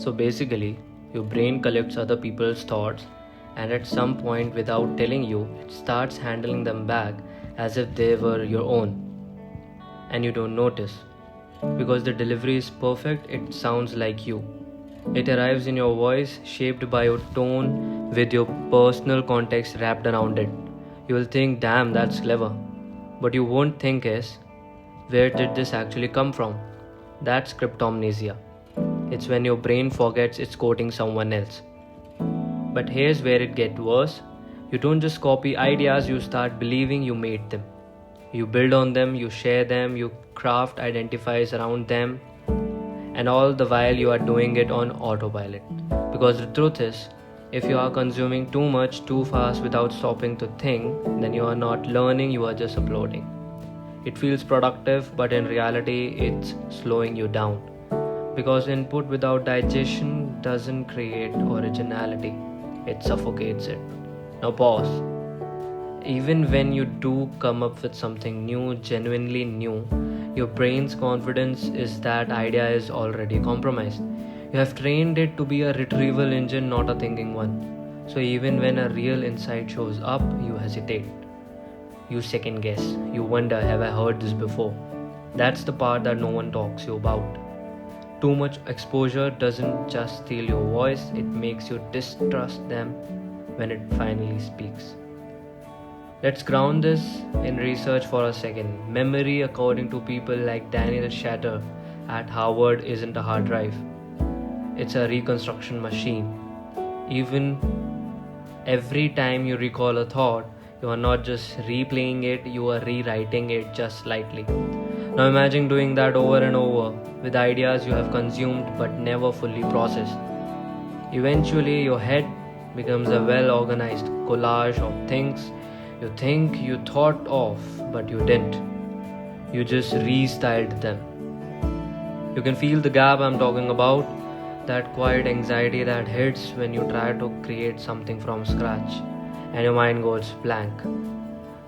So basically, your brain collects other people's thoughts, and at some point, without telling you, it starts handling them back as if they were your own. And you don't notice. Because the delivery is perfect, it sounds like you. It arrives in your voice, shaped by your tone, with your personal context wrapped around it. You will think, damn, that's clever. But you won't think is, where did this actually come from? That's cryptomnesia. It's when your brain forgets it's quoting someone else. But here's where it gets worse. You don't just copy ideas, you start believing you made them. You build on them, you share them, you craft identifies around them, and all the while you are doing it on autopilot. Because the truth is, if you are consuming too much too fast without stopping to think, then you are not learning, you are just uploading. It feels productive, but in reality, it's slowing you down. Because input without digestion doesn't create originality, it suffocates it. Now, pause. Even when you do come up with something new, genuinely new, your brain's confidence is that idea is already compromised. You have trained it to be a retrieval engine, not a thinking one. So even when a real insight shows up, you hesitate. You second guess. You wonder, have I heard this before? That's the part that no one talks you about. Too much exposure doesn't just steal your voice, it makes you distrust them when it finally speaks. Let's ground this in research for a second. Memory, according to people like Daniel Shatter at Harvard, isn't a hard drive. It's a reconstruction machine. Even every time you recall a thought, you are not just replaying it, you are rewriting it just slightly. Now imagine doing that over and over with ideas you have consumed but never fully processed. Eventually, your head becomes a well-organized collage of things you think you thought of, but you didn't. You just restyled them. You can feel the gap I'm talking about, that quiet anxiety that hits when you try to create something from scratch and your mind goes blank.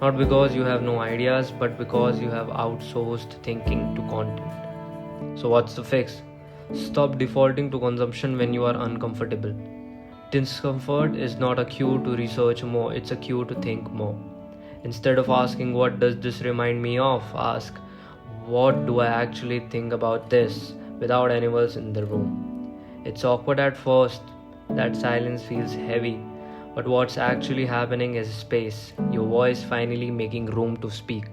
Not because you have no ideas, but because you have outsourced thinking to content. So, what's the fix? Stop defaulting to consumption when you are uncomfortable. Discomfort is not a cue to research more, it's a cue to think more. Instead of asking, what does this remind me of? Ask, what do I actually think about this without anyone else in the room? It's awkward at first, that silence feels heavy, but what's actually happening is space, your voice finally making room to speak.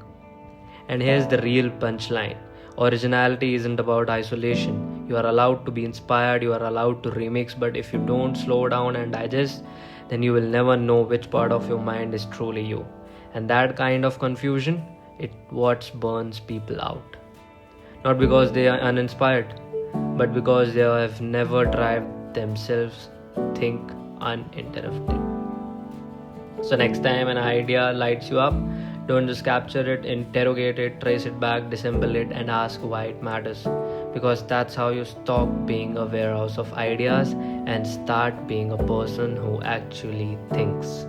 And here's the real punchline. Originality isn't about isolation. You are allowed to be inspired, you are allowed to remix, but if you don't slow down and digest, then you will never know which part of your mind is truly you. And that kind of confusion, it's what burns people out. Not because they are uninspired, but because they have never tried themselves think uninterrupted. So next time an idea lights you up, don't just capture it, interrogate it, trace it back, disassemble it, and ask why it matters. Because that's how you stop being a warehouse of ideas and start being a person who actually thinks.